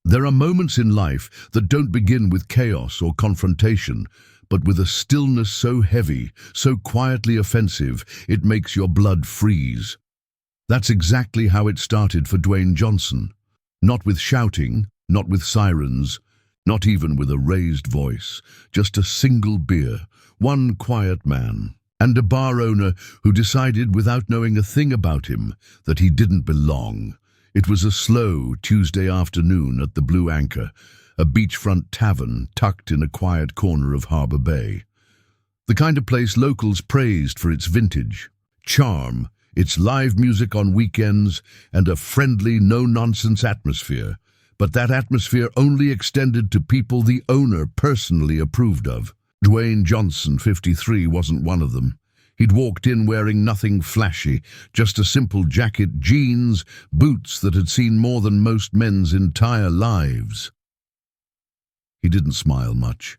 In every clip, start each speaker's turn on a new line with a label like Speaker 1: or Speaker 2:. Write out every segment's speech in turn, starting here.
Speaker 1: There are moments in life that don't begin with chaos or confrontation, but with a stillness so heavy, so quietly offensive, it makes your blood freeze. That's exactly how it started for Dwayne Johnson. Not with shouting, not with sirens, not even with a raised voice, just a single beer, one quiet man, and a bar owner who decided without knowing a thing about him that he didn't belong. It was a slow Tuesday afternoon at the Blue Anchor, a beachfront tavern tucked in a quiet corner of Harbour Bay. The kind of place locals praised for its vintage, charm, its live music on weekends, and a friendly, no-nonsense atmosphere. But that atmosphere only extended to people the owner personally approved of. Dwayne Johnson, 53, wasn't one of them. He'd walked in wearing nothing flashy, just a simple jacket, jeans, boots that had seen more than most men's entire lives. He didn't smile much.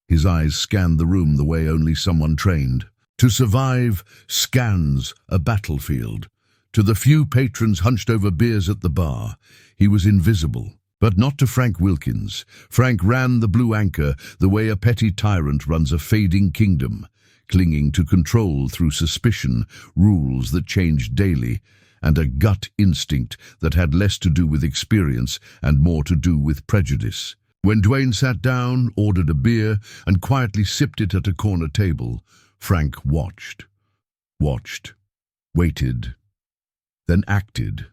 Speaker 1: His eyes scanned the room the way only someone trained. To survive scans a battlefield. To the few patrons hunched over beers at the bar, he was invisible. But not to Frank Wilkins. Frank ran the Blue Anchor the way a petty tyrant runs a fading kingdom, clinging to control through suspicion, rules that changed daily, and a gut instinct that had less to do with experience and more to do with prejudice. When Dwayne sat down, ordered a beer, and quietly sipped it at a corner table, Frank watched, waited, then acted.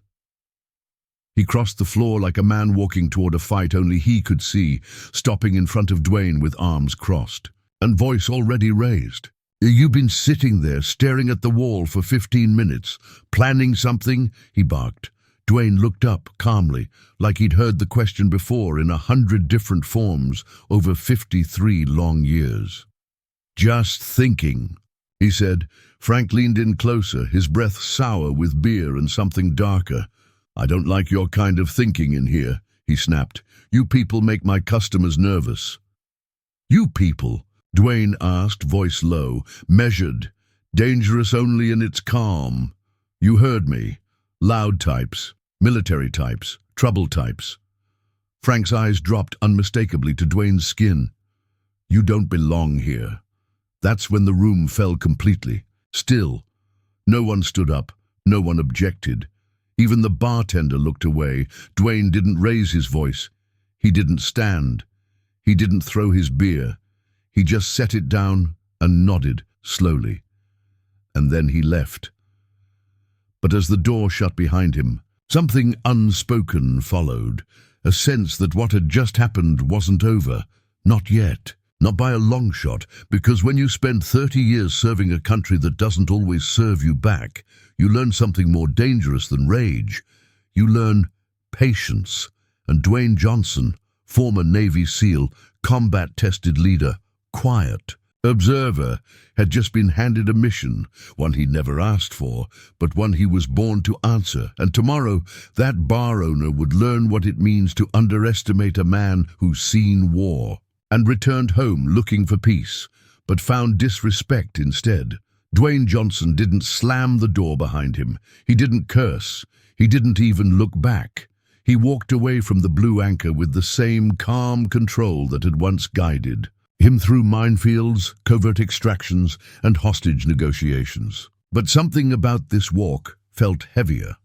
Speaker 1: He crossed the floor like a man walking toward a fight only he could see, stopping in front of Dwayne with arms crossed, and voice already raised. "You've been sitting there, staring at the wall for 15 minutes, planning something?" he barked. Dwayne looked up calmly, like he'd heard the question before in 100 different forms over 53 long years. "Just thinking," he said. Frank leaned in closer, his breath sour with beer and something darker. "I don't like your kind of thinking in here," he snapped. "You people make my customers nervous." "You people?" Dwayne asked, voice low, measured, dangerous only in its calm. "You heard me. Loud types, military types, trouble types." Frank's eyes dropped unmistakably to Dwayne's skin. "You don't belong here." That's when the room fell completely. Still. No one stood up, no one objected. Even the bartender looked away. Dwayne didn't raise his voice. He didn't stand. He didn't throw his beer. He just set it down and nodded slowly. And then he left. But as the door shut behind him, something unspoken followed, a sense that what had just happened wasn't over. Not yet. Not by a long shot, because when you spend 30 years serving a country that doesn't always serve you back, you learn something more dangerous than rage. You learn patience. And Dwayne Johnson, former Navy SEAL, combat-tested leader, quiet, observer, had just been handed a mission, one he never asked for, but one he was born to answer. And tomorrow, that bar owner would learn what it means to underestimate a man who's seen war, and returned home looking for peace, but found disrespect instead. Dwayne Johnson didn't slam the door behind him. He didn't curse. He didn't even look back. He walked away from the Blue Anchor with the same calm control that had once guided him through minefields, covert extractions, and hostage negotiations. But something about this walk felt heavier,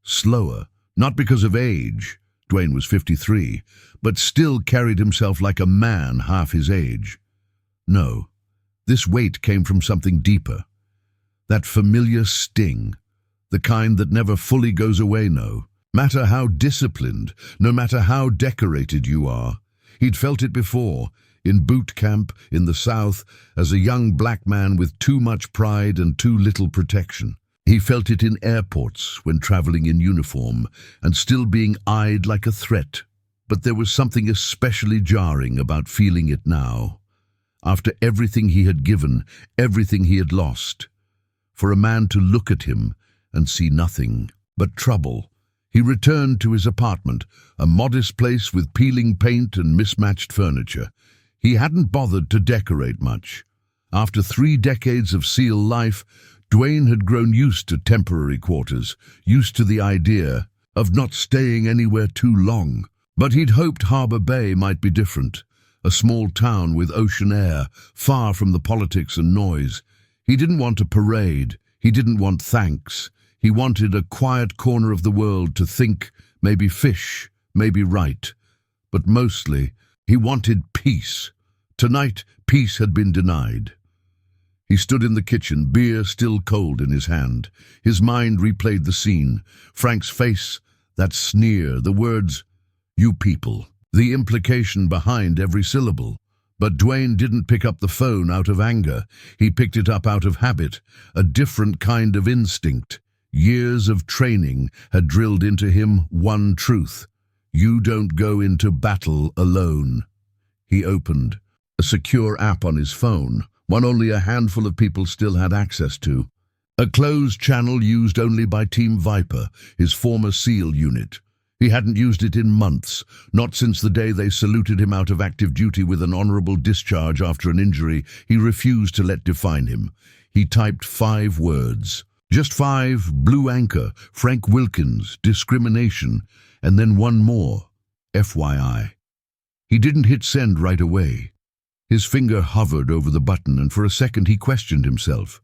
Speaker 1: slower, not because of age. Dwayne was 53, but still carried himself like a man half his age. No, this weight came from something deeper. That familiar sting, the kind that never fully goes away, no matter how disciplined, no matter how decorated you are. He'd felt it before, in boot camp, in the South, as a young black man with too much pride and too little protection. He felt it in airports when traveling in uniform and still being eyed like a threat. But there was something especially jarring about feeling it now. After everything he had given, everything he had lost. For a man to look at him and see nothing but trouble. He returned to his apartment, a modest place with peeling paint and mismatched furniture. He hadn't bothered to decorate much. After 3 decades of SEAL life, Dwayne had grown used to temporary quarters, used to the idea of not staying anywhere too long. But he'd hoped Harbour Bay might be different. A small town with ocean air, far from the politics and noise. He didn't want a parade. He didn't want thanks. He wanted a quiet corner of the world to think, maybe fish, maybe write. But mostly, he wanted peace. Tonight, peace had been denied. He stood in the kitchen, beer still cold in his hand. His mind replayed the scene. Frank's face, that sneer, the words, "You people," the implication behind every syllable. But Dwayne didn't pick up the phone out of anger. He picked it up out of habit, a different kind of instinct. Years of training had drilled into him one truth. You don't go into battle alone. He opened a secure app on his phone, one only a handful of people still had access to. A closed channel used only by Team Viper, his former SEAL unit. He hadn't used it in months, not since the day they saluted him out of active duty with an honorable discharge after an injury he refused to let define him. He typed 5 words. Just 5, blue anchor, Frank Wilkins, discrimination, and then one more, FYI. He didn't hit send right away. His finger hovered over the button, and for a second he questioned himself.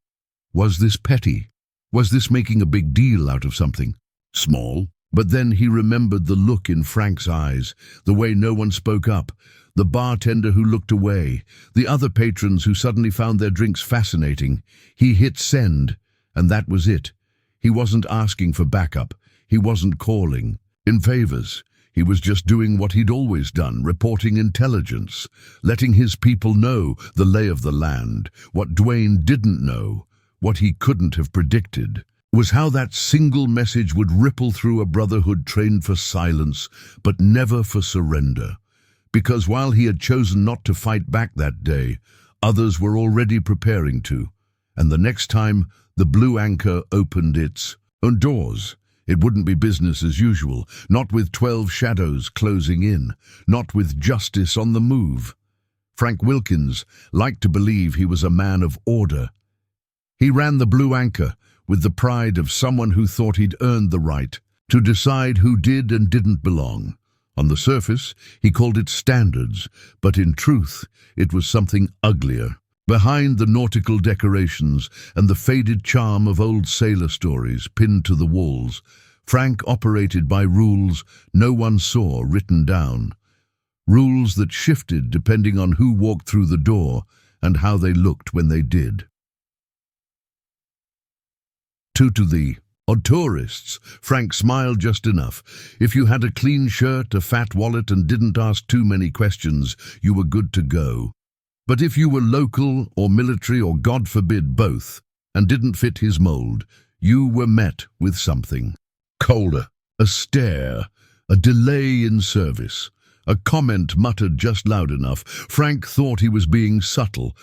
Speaker 1: Was this petty? Was this making a big deal out of something small? But then he remembered the look in Frank's eyes, the way no one spoke up, the bartender who looked away, the other patrons who suddenly found their drinks fascinating. He hit send, and that was it. He wasn't asking for backup. He wasn't calling in favors. He was just doing what he'd always done, reporting intelligence, letting his people know the lay of the land. What Dwayne didn't know, what he couldn't have predicted, was how that single message would ripple through a brotherhood trained for silence, but never for surrender. Because while he had chosen not to fight back that day, others were already preparing to. And the next time the blue anchor opened its own doors, it wouldn't be business as usual, not with 12 shadows closing in, not with justice on the move. Frank Wilkins liked to believe he was a man of order. He ran the blue anchor with the pride of someone who thought he'd earned the right to decide who did and didn't belong. On the surface, he called it standards, but in truth, it was something uglier. Behind the nautical decorations and the faded charm of old sailor stories pinned to the walls, Frank operated by rules no one saw written down. Rules that shifted depending on who walked through the door and how they looked when they did. To the tourists, Frank smiled just enough. If you had a clean shirt, a fat wallet, and didn't ask too many questions, you were good to go. But if you were local or military or, God forbid, both, and didn't fit his mold, you were met with something colder, a stare, a delay in service, a comment muttered just loud enough. Frank thought he was being subtle,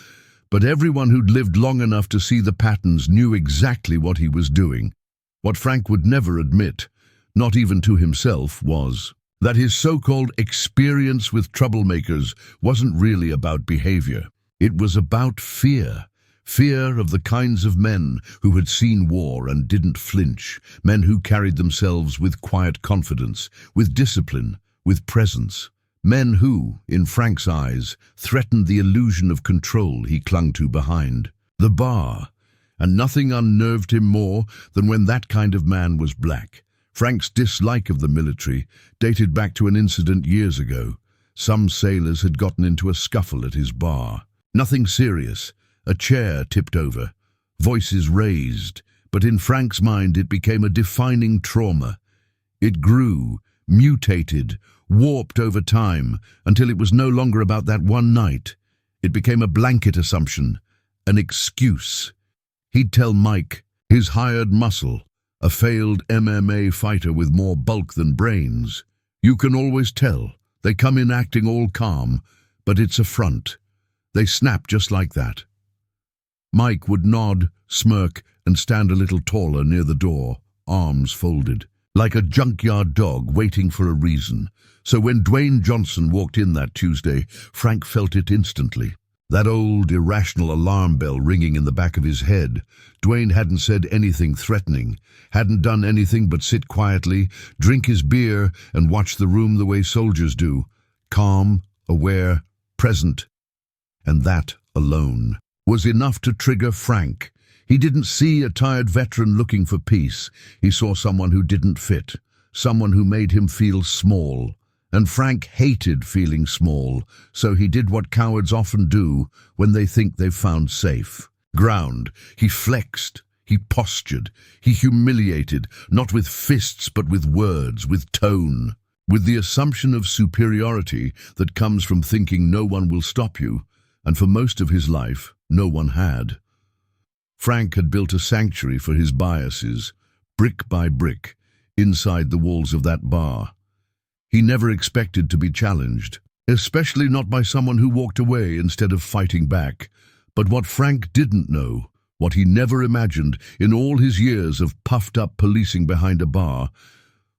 Speaker 1: but everyone who'd lived long enough to see the patterns knew exactly what he was doing. What Frank would never admit, not even to himself, was that his so-called experience with troublemakers wasn't really about behavior. It was about fear. Fear of the kinds of men who had seen war and didn't flinch, men who carried themselves with quiet confidence, with discipline, with presence. Men who, in Frank's eyes, threatened the illusion of control he clung to behind the bar. And nothing unnerved him more than when that kind of man was black. Frank's dislike of the military dated back to an incident years ago. Some sailors had gotten into a scuffle at his bar. Nothing serious. A chair tipped over. Voices raised. But in Frank's mind it became a defining trauma. It grew, mutated, warped over time, until it was no longer about that one night. It became a blanket assumption, an excuse. He'd tell Mike, his hired muscle, a failed MMA fighter with more bulk than brains. You can always tell. They come in acting all calm, but it's a front. They snap just like that. Mike would nod, smirk, and stand a little taller near the door, arms folded, like a junkyard dog waiting for a reason. So when Dwayne Johnson walked in that Tuesday, Frank felt it instantly. That old, irrational alarm bell ringing in the back of his head. Dwayne hadn't said anything threatening, hadn't done anything but sit quietly, drink his beer, and watch the room the way soldiers do. Calm, aware, present. And that alone was enough to trigger Frank. He didn't see a tired veteran looking for peace. He saw someone who didn't fit, someone who made him feel small. And Frank hated feeling small, so he did what cowards often do when they think they've found safe ground. He flexed, he postured, he humiliated, not with fists but with words, with tone, with the assumption of superiority that comes from thinking no one will stop you, and for most of his life, no one had. Frank had built a sanctuary for his biases, brick by brick, inside the walls of that bar. He never expected to be challenged, especially not by someone who walked away instead of fighting back. But what Frank didn't know, what he never imagined in all his years of puffed-up policing behind a bar,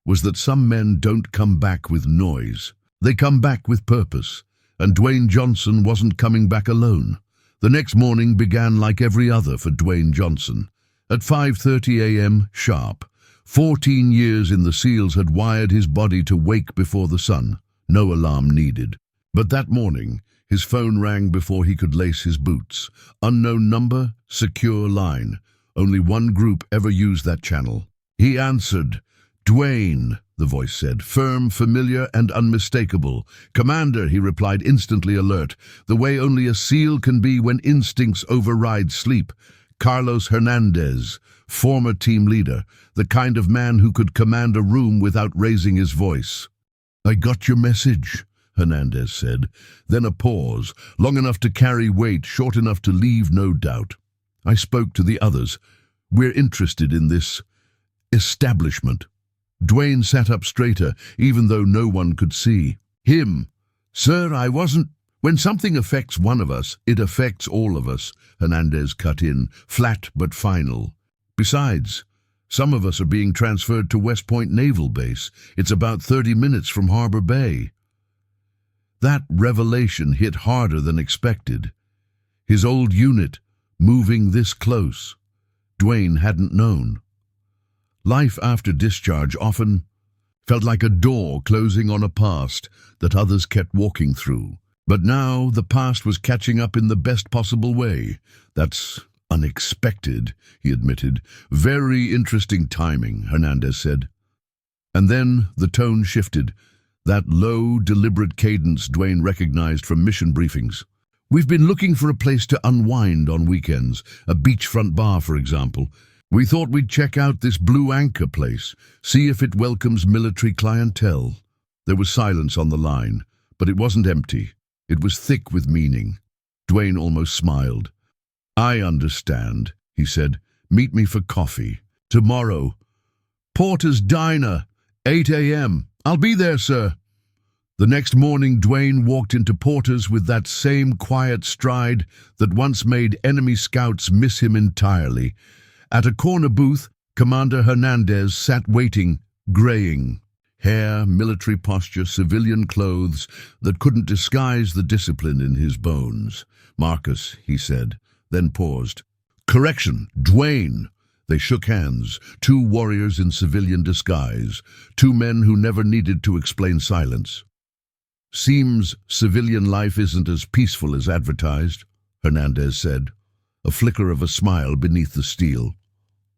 Speaker 1: was that some men don't come back with noise. They come back with purpose, and Dwayne Johnson wasn't coming back alone. The next morning began like every other for Dwayne Johnson. At 5:30 a.m. sharp, 14 years in the SEALs had wired his body to wake before the sun. No alarm needed. But that morning, his phone rang before he could lace his boots. Unknown number, secure line. Only one group ever used that channel. He answered. "Dwayne," the voice said, firm, familiar, and unmistakable. "Commander," he replied, instantly alert, the way only a SEAL can be when instincts override sleep. "Carlos Hernandez, former team leader, the kind of man who could command a room without raising his voice." "I got your message," Hernandez said. Then a pause, long enough to carry weight, short enough to leave no doubt. "I spoke to the others. We're interested in this establishment." Dwayne sat up straighter, even though no one could see. "Him. Sir, I wasn't—" "When something affects one of us, it affects all of us," Hernandez cut in, flat but final. "Besides, some of us are being transferred to West Point Naval Base. It's about 30 minutes from Harbor Bay." That revelation hit harder than expected. His old unit, moving this close. Dwayne hadn't known. Life after discharge often felt like a door closing on a past that others kept walking through. But now the past was catching up in the best possible way. "That's unexpected," he admitted. "Very interesting timing," Hernandez said. And then the tone shifted. That low, deliberate cadence Dwayne recognized from mission briefings. "We've been looking for a place to unwind on weekends, a beachfront bar, for example. We thought we'd check out this Blue Anchor place, see if it welcomes military clientele." There was silence on the line, but it wasn't empty. It was thick with meaning. Dwayne almost smiled. "I understand," he said. "Meet me for coffee. Tomorrow. Porter's Diner, 8 a.m. I'll be there, sir." The next morning, Dwayne walked into Porter's with that same quiet stride that once made enemy scouts miss him entirely. At a corner booth, Commander Hernandez sat waiting, graying. Hair, military posture, civilian clothes that couldn't disguise the discipline in his bones. "Marcus," he said, then paused. "Correction, Dwayne." They shook hands, two warriors in civilian disguise, two men who never needed to explain silence. "Seems civilian life isn't as peaceful as advertised," Hernandez said, a flicker of a smile beneath the steel.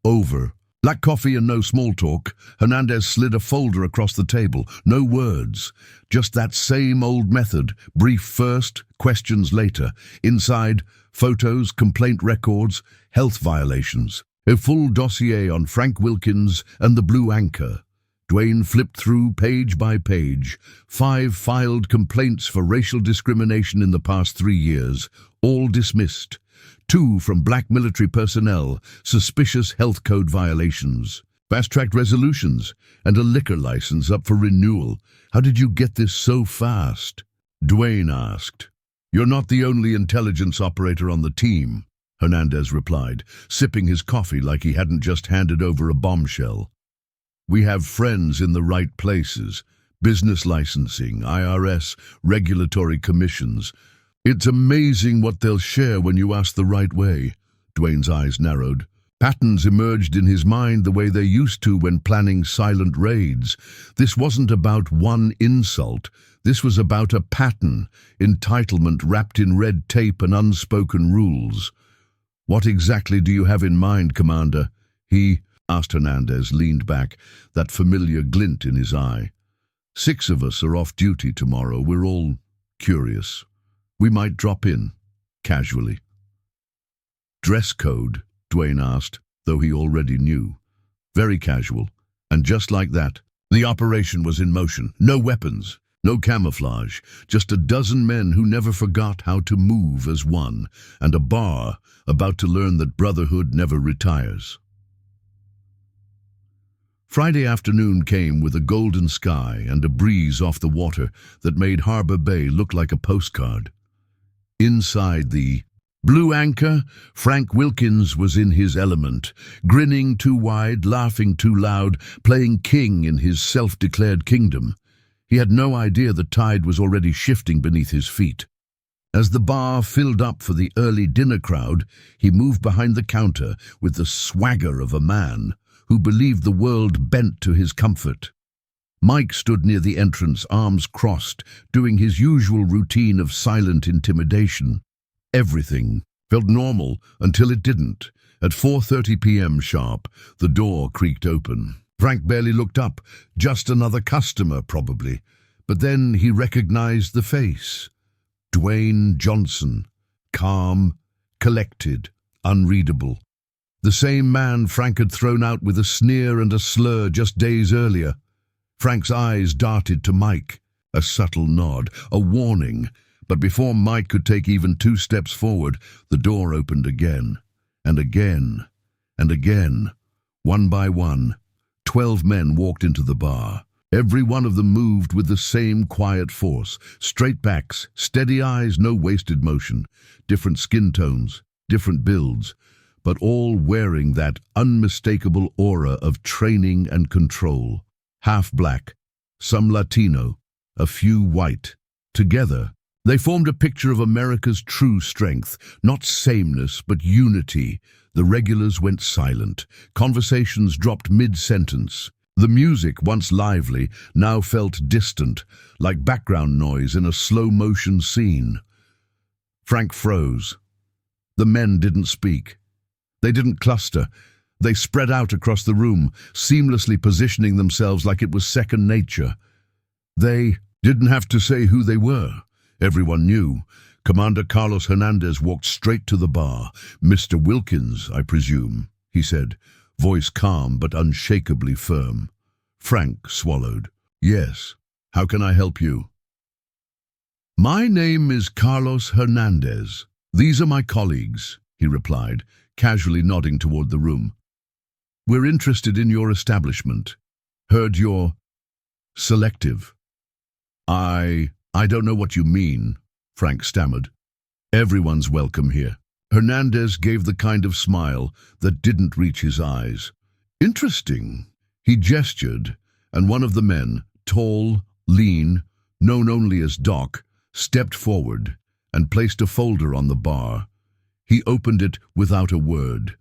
Speaker 1: "Over." Black coffee and no small talk, Hernandez slid a folder across the table. No words, just that same old method, brief first, questions later. Inside, photos, complaint records, health violations. A full dossier on Frank Wilkins and the Blue Anchor. Dwayne flipped through page by page. 5 filed complaints for racial discrimination in the past 3 years, all dismissed. 2 from black military personnel, suspicious health code violations. Fast-tracked resolutions, and a liquor license up for renewal. "How did you get this so fast?" Dwayne asked. "You're not the only intelligence operator on the team," Hernandez replied, sipping his coffee like he hadn't just handed over a bombshell. "We have friends in the right places. Business licensing, IRS, regulatory commissions. It's amazing what they'll share when you ask the right way. Dwayne's eyes narrowed. Patterns emerged in his mind the way they used to when planning silent raids. This wasn't about one insult. This was about a pattern, entitlement wrapped in red tape and unspoken rules. What exactly do you have in mind, Commander? He asked. Hernandez leaned back, that familiar glint in his eye. 6 of us are off duty tomorrow. We're all curious. We might drop in, casually. Dress code? Dwayne asked, though he already knew. Very casual. And just like that, the operation was in motion. No weapons, no camouflage, just a dozen men who never forgot how to move as one, and a bar about to learn that Brotherhood never retires. Friday afternoon came with a golden sky and a breeze off the water that made Harbor Bay look like a postcard. Inside the Blue Anchor, Frank Wilkins was in his element, grinning too wide, laughing too loud, playing king in his self-declared kingdom. He had no idea the tide was already shifting beneath his feet. As the bar filled up for the early dinner crowd, he moved behind the counter with the swagger of a man who believed the world bent to his comfort. Mike stood near the entrance, arms crossed, doing his usual routine of silent intimidation. Everything felt normal until it didn't. At 4:30 p.m. sharp, the door creaked open. Frank barely looked up. Just another customer, probably. But then he recognized the face. Dwayne Johnson. Calm, collected, unreadable. The same man Frank had thrown out with a sneer and a slur just days earlier. Frank's eyes darted to Mike. A subtle nod, a warning. But before Mike could take even 2 steps forward, the door opened again, and again, and again. One by one, 12 men walked into the bar. Every one of them moved with the same quiet force. Straight backs, steady eyes, no wasted motion. Different skin tones, different builds, but all wearing that unmistakable aura of training and control. Half black, some Latino, a few white. Together, they formed a picture of America's true strength, not sameness, but unity. The regulars went silent. Conversations dropped mid-sentence. The music, once lively, now felt distant, like background noise in a slow-motion scene. Frank froze. The men didn't speak. They didn't cluster. They spread out across the room, seamlessly positioning themselves like it was second nature. They didn't have to say who they were. Everyone knew. Commander Carlos Hernandez walked straight to the bar. "Mr. Wilkins, I presume," he said, voice calm but unshakably firm. Frank swallowed. "Yes. How can I help you?" "My name is Carlos Hernandez. These are my colleagues," he replied, casually nodding toward the room. "We're interested in your establishment. Heard you're selective." I don't know what you mean," Frank stammered. "Everyone's welcome here." Hernandez gave the kind of smile that didn't reach his eyes. "Interesting." He gestured, and one of the men, tall, lean, known only as Doc, stepped forward and placed a folder on the bar. He opened it without a word.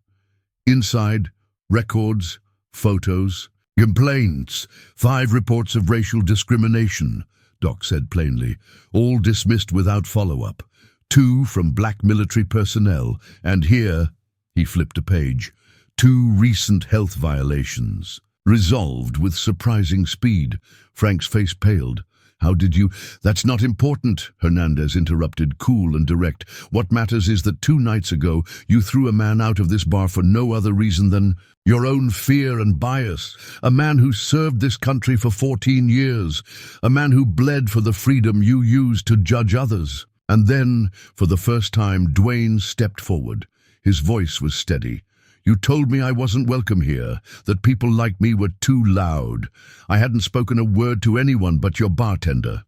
Speaker 1: Inside, records, photos, complaints, 5 reports of racial discrimination, Doc said plainly, all dismissed without follow-up. 2 from black military personnel, and here, he flipped a page, 2 recent health violations. Resolved with surprising speed. Frank's face paled. "How did you—" "That's not important," Hernandez interrupted, cool and direct. "What matters is that 2 nights ago you threw a man out of this bar for no other reason than your own fear and bias. A man who served this country for 14 years. A man who bled for the freedom you used to judge others." And then, for the first time, Dwayne stepped forward. His voice was steady. "You told me I wasn't welcome here, that people like me were too loud. I hadn't spoken a word to anyone but your bartender."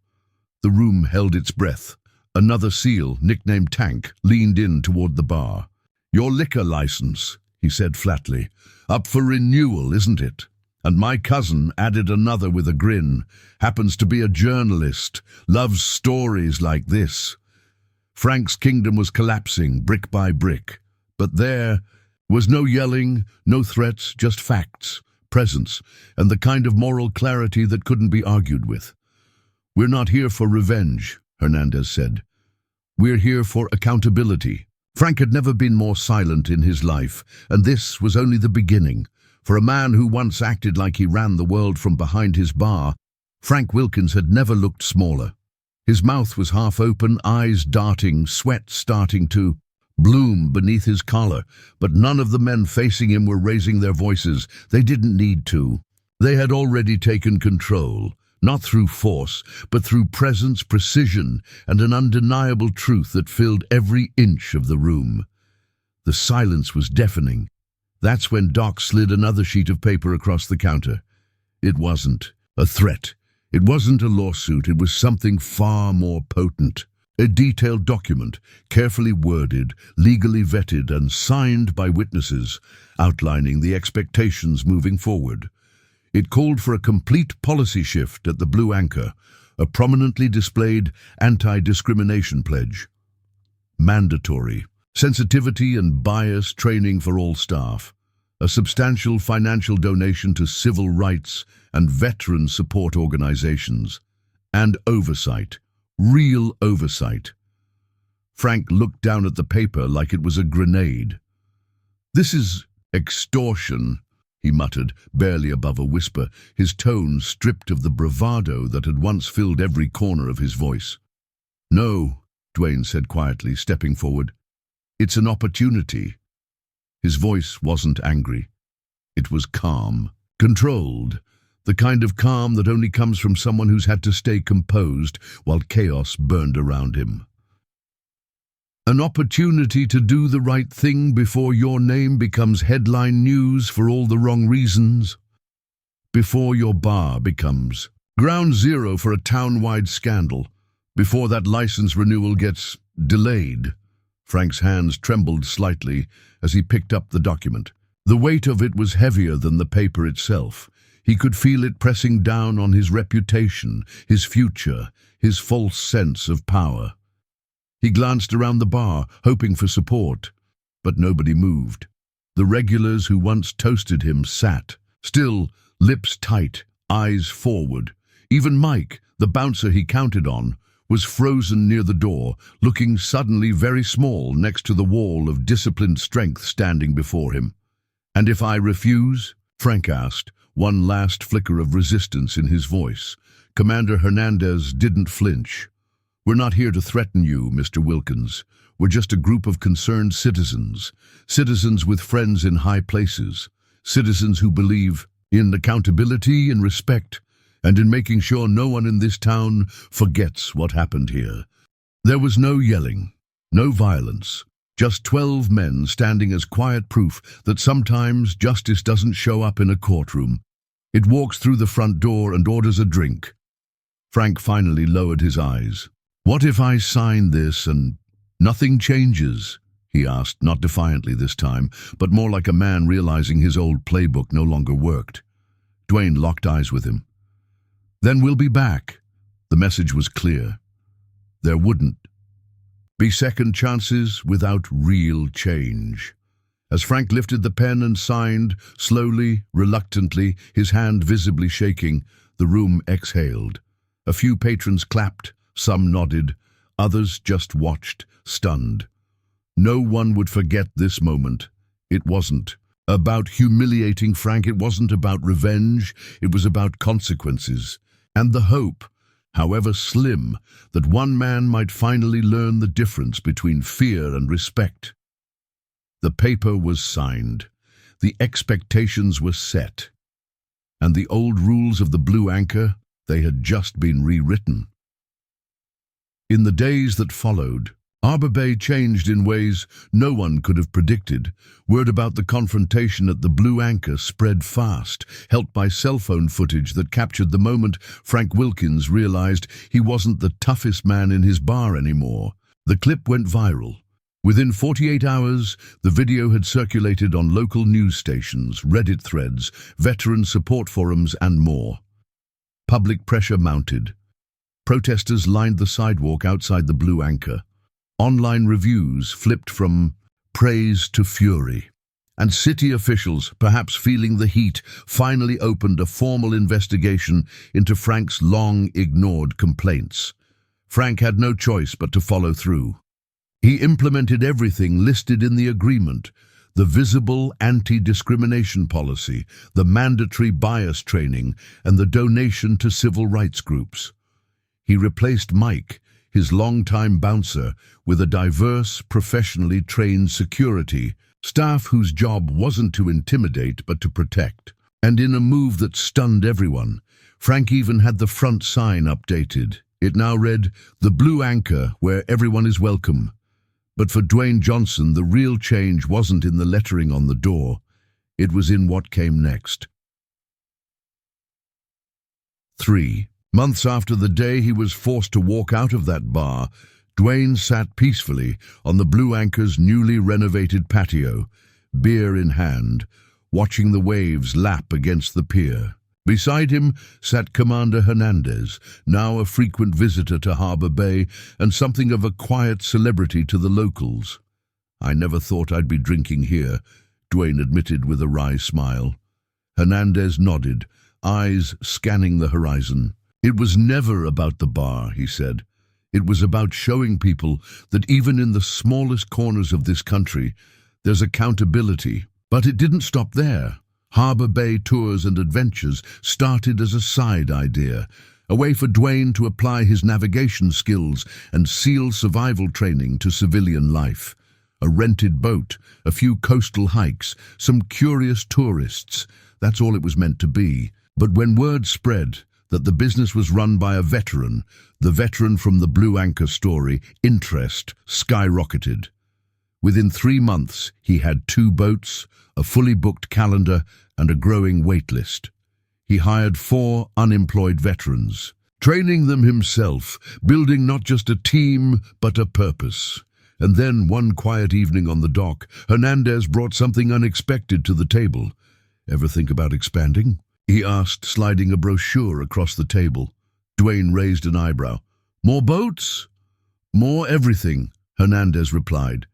Speaker 1: The room held its breath. Another SEAL, nicknamed Tank, leaned in toward the bar. "Your liquor license," he said flatly. "Up for renewal, isn't it? And my cousin," added another with a grin, "happens to be a journalist, loves stories like this." Frank's kingdom was collapsing brick by brick. But there was no yelling, no threats, just facts, presence, and the kind of moral clarity that couldn't be argued with. "We're not here for revenge," Hernandez said. "We're here for accountability." Frank had never been more silent in his life, and this was only the beginning. For a man who once acted like he ran the world from behind his bar, Frank Wilkins had never looked smaller. His mouth was half open, eyes darting, sweat starting to bloom beneath his collar, but none of the men facing him were raising their voices. They didn't need to. They had already taken control, not through force, but through presence, precision, and an undeniable truth that filled every inch of the room. The silence was deafening. That's when Doc slid another sheet of paper across the counter. It wasn't a threat. It wasn't a lawsuit. It was something far more potent. A detailed document, carefully worded, legally vetted, and signed by witnesses, outlining the expectations moving forward. It called for a complete policy shift at the Blue Anchor, a prominently displayed anti-discrimination pledge. Mandatory sensitivity and bias training for all staff, a substantial financial donation to civil rights and veteran support organizations, and oversight, real oversight. Frank looked down at the paper like it was a grenade. "This is extortion," he muttered, barely above a whisper, his tone stripped of the bravado that had once filled every corner of his voice. "No," Dwayne said quietly, stepping forward. "It's an opportunity." His voice wasn't angry. It was calm, controlled, the kind of calm that only comes from someone who's had to stay composed while chaos burned around him. "An opportunity to do the right thing before your name becomes headline news for all the wrong reasons. Before your bar becomes ground zero for a town-wide scandal. Before that license renewal gets delayed." Frank's hands trembled slightly as he picked up the document. The weight of it was heavier than the paper itself. He could feel it pressing down on his reputation, his future, his false sense of power. He glanced around the bar, hoping for support, but nobody moved. The regulars who once toasted him sat, still, lips tight, eyes forward. Even Mike, the bouncer he counted on, was frozen near the door, looking suddenly very small next to the wall of disciplined strength standing before him. "And if I refuse?" Frank asked, one last flicker of resistance in his voice. Commander Hernandez didn't flinch. "We're not here to threaten you, Mr. Wilkins. We're just a group of concerned citizens, citizens with friends in high places, citizens who believe in accountability and respect, and in making sure no one in this town forgets what happened here." There was no yelling, no violence, just 12 men standing as quiet proof that sometimes justice doesn't show up in a courtroom. It walks through the front door and orders a drink. Frank finally lowered his eyes. "What if I sign this and nothing changes?" he asked, not defiantly this time, but more like a man realizing his old playbook no longer worked. Dwayne locked eyes with him. "Then we'll be back." The message was clear. There wouldn't be second chances without real change. As Frank lifted the pen and signed, slowly, reluctantly, his hand visibly shaking, the room exhaled. A few patrons clapped, some nodded, others just watched, stunned. No one would forget this moment. It wasn't about humiliating Frank, it wasn't about revenge, it was about consequences. And the hope, however slim, that one man might finally learn the difference between fear and respect. The paper was signed, the expectations were set, and the old rules of the Blue Anchor, they had just been rewritten. In the days that followed, Arbor Bay changed in ways no one could have predicted. Word about the confrontation at the Blue Anchor spread fast, helped by cell phone footage that captured the moment Frank Wilkins realized he wasn't the toughest man in his bar anymore. The clip went viral. Within 48 hours, the video had circulated on local news stations, Reddit threads, veteran support forums, and more. Public pressure mounted. Protesters lined the sidewalk outside the Blue Anchor. Online reviews flipped from praise to fury. And city officials, perhaps feeling the heat, finally opened a formal investigation into Frank's long-ignored complaints. Frank had no choice but to follow through. He implemented everything listed in the agreement: the visible anti-discrimination policy, the mandatory bias training, and the donation to civil rights groups. He replaced Mike, his longtime bouncer, with a diverse, professionally trained security staff whose job wasn't to intimidate but to protect. And in a move that stunned everyone, Frank even had the front sign updated. It now read, "The Blue Anchor, where everyone is welcome." But for Dwayne Johnson, the real change wasn't in the lettering on the door. It was in what came next. 3 months after the day he was forced to walk out of that bar, Dwayne sat peacefully on the Blue Anchor's newly renovated patio, beer in hand, watching the waves lap against the pier. Beside him sat Commander Hernandez, now a frequent visitor to Harbor Bay and something of a quiet celebrity to the locals. "I never thought I'd be drinking here," Dwayne admitted with a wry smile. Hernandez nodded, eyes scanning the horizon. "It was never about the bar," he said. "It was about showing people that even in the smallest corners of this country, there's accountability." But it didn't stop there. Harbor Bay tours and adventures started as a side idea, a way for Dwayne to apply his navigation skills and SEAL survival training to civilian life. A rented boat, a few coastal hikes, some curious tourists. That's all it was meant to be. But when word spread that the business was run by a veteran, the veteran from the Blue Anchor story, interest skyrocketed. Within 3 months, he had 2 boats, a fully booked calendar, and a growing wait list. He hired 4 unemployed veterans, training them himself, building not just a team, but a purpose. And then, one quiet evening on the dock, Hernandez brought something unexpected to the table. "Ever think about expanding?" he asked, sliding a brochure across the table. Dwayne raised an eyebrow. "More boats?" "More everything," Hernandez replied.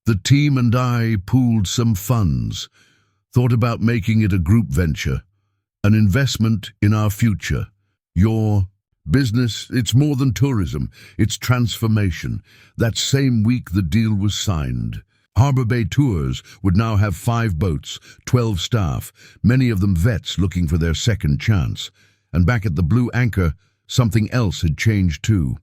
Speaker 1: "The team and I pooled some funds, thought about making it a group venture, an investment in our future. Your business, it's more than tourism, it's transformation." That same week the deal was signed. Harbor Bay Tours would now have 5 boats, 12 staff, many of them vets looking for their second chance. And back at the Blue Anchor, something else had changed too.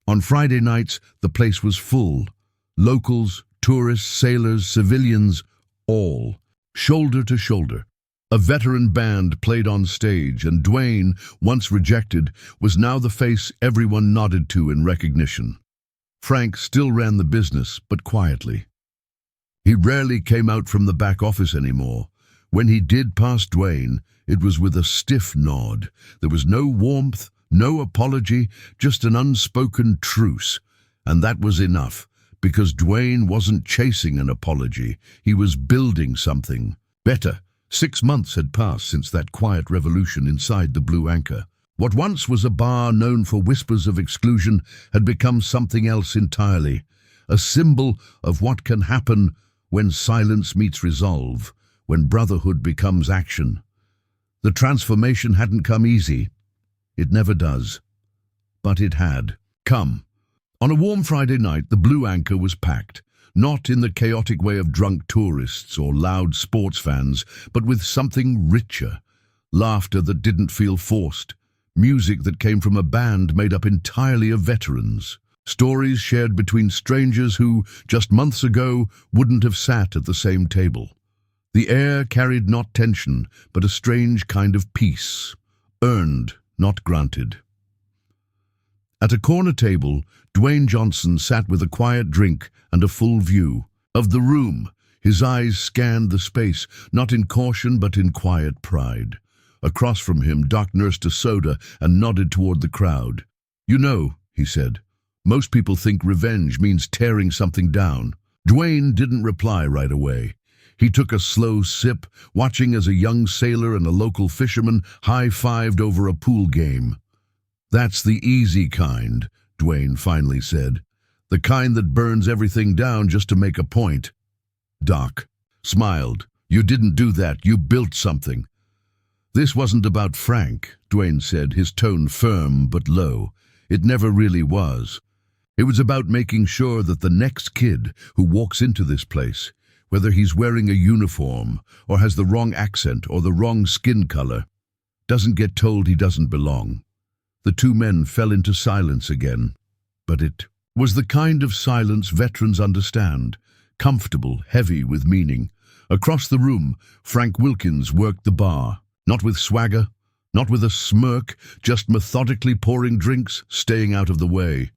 Speaker 1: On Friday nights, the place was full. Locals, tourists, sailors, civilians, all, shoulder to shoulder. A veteran band played on stage, and Dwayne, once rejected, was now the face everyone nodded to in recognition. Frank still ran the business, but quietly. He rarely came out from the back office anymore. When he did pass Dwayne, it was with a stiff nod. There was no warmth, no apology, just an unspoken truce. And that was enough, because Dwayne wasn't chasing an apology. He was building something better. 6 months had passed since that quiet revolution inside the Blue Anchor. What once was a bar known for whispers of exclusion had become something else entirely, a symbol of what can happen when silence meets resolve, when brotherhood becomes action. The transformation hadn't come easy. It never does. But it had come. On a warm Friday night, the Blue Anchor was packed, not in the chaotic way of drunk tourists or loud sports fans, but with something richer. Laughter that didn't feel forced. Music that came from a band made up entirely of veterans. Stories shared between strangers who, just months ago, wouldn't have sat at the same table. The air carried not tension, but a strange kind of peace. Earned, not granted. At a corner table, Dwayne Johnson sat with a quiet drink and a full view of the room. His eyes scanned the space, not in caution but in quiet pride. Across from him, Doc nursed a soda and nodded toward the crowd. "You know," he said, "most people think revenge means tearing something down." Dwayne didn't reply right away. He took a slow sip, watching as a young sailor and a local fisherman high-fived over a pool game. "That's the easy kind," Dwayne finally said. the kind that burns everything down just to make a point. Doc smiled. You didn't do that, you built something. This wasn't about Frank, Dwayne said, his tone firm but low. It never really was. It was about making sure that the next kid who walks into this place, whether he's wearing a uniform or has the wrong accent or the wrong skin color, doesn't get told he doesn't belong. The two men fell into silence again, but it was the kind of silence veterans understand, comfortable, heavy with meaning. Across the room, Frank Wilkins worked the bar, not with swagger, not with a smirk, just methodically pouring drinks, staying out of the way.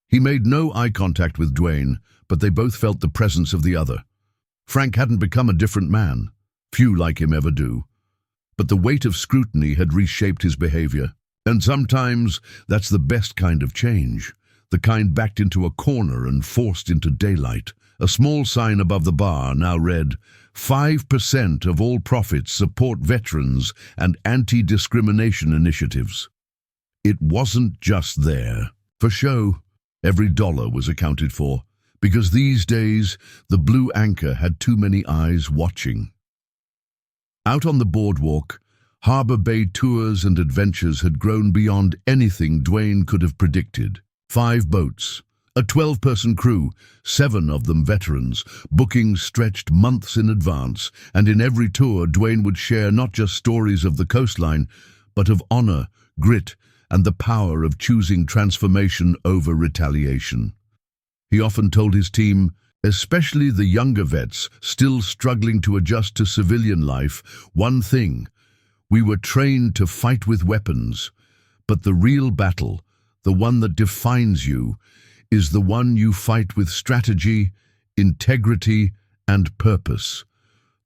Speaker 1: He made no eye contact with Dwayne, but they both felt the presence of the other. Frank hadn't become a different man. Few like him ever do. But the weight of scrutiny had reshaped his behavior. And sometimes that's the best kind of change, the kind backed into a corner and forced into daylight. A small sign above the bar now read, 5% of all profits support veterans and anti-discrimination initiatives. It wasn't just there. For show, every dollar was accounted for, because these days the blue anchor had too many eyes watching. Out on the boardwalk, Harbor Bay tours and adventures had grown beyond anything Dwayne could have predicted. 5 boats, a 12-person crew, 7 of them veterans, bookings stretched months in advance, and in every tour Dwayne would share not just stories of the coastline, but of honor, grit, and the power of choosing transformation over retaliation. He often told his team, especially the younger vets still struggling to adjust to civilian life, one thing: we were trained to fight with weapons, but the real battle, the one that defines you, is the one you fight with strategy, integrity, and purpose.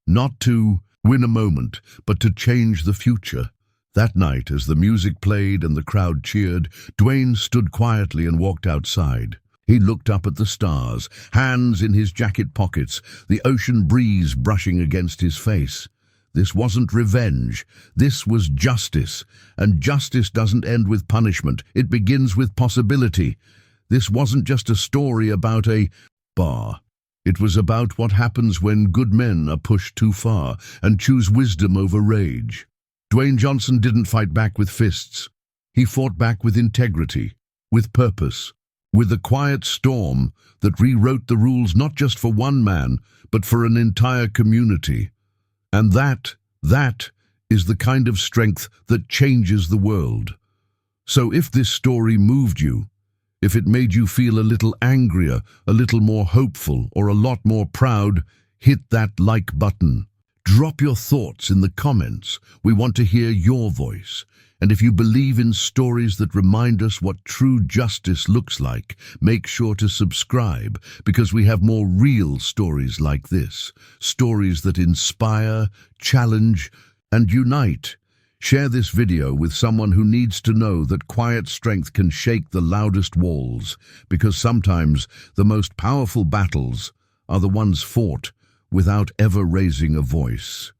Speaker 1: Not to win a moment, but to change the future. That night, as the music played and the crowd cheered, Dwayne stood quietly and walked outside. He looked up at the stars, hands in his jacket pockets, the ocean breeze brushing against his face. This wasn't revenge. This was justice. And justice doesn't end with punishment. It begins with possibility. This wasn't just a story about a bar. It was about what happens when good men are pushed too far and choose wisdom over rage. Dwayne Johnson didn't fight back with fists. He fought back with integrity, with purpose, with a quiet storm that rewrote the rules not just for one man, but for an entire community. And that is the kind of strength that changes the world. So if this story moved you, if it made you feel a little angrier, a little more hopeful, or a lot more proud, hit that like button. Drop your thoughts in the comments. We want to hear your voice. And if you believe in stories that remind us what true justice looks like, make sure to subscribe, because we have more real stories like this. Stories that inspire, challenge, and unite. Share this video with someone who needs to know that quiet strength can shake the loudest walls, because sometimes the most powerful battles are the ones fought without ever raising a voice.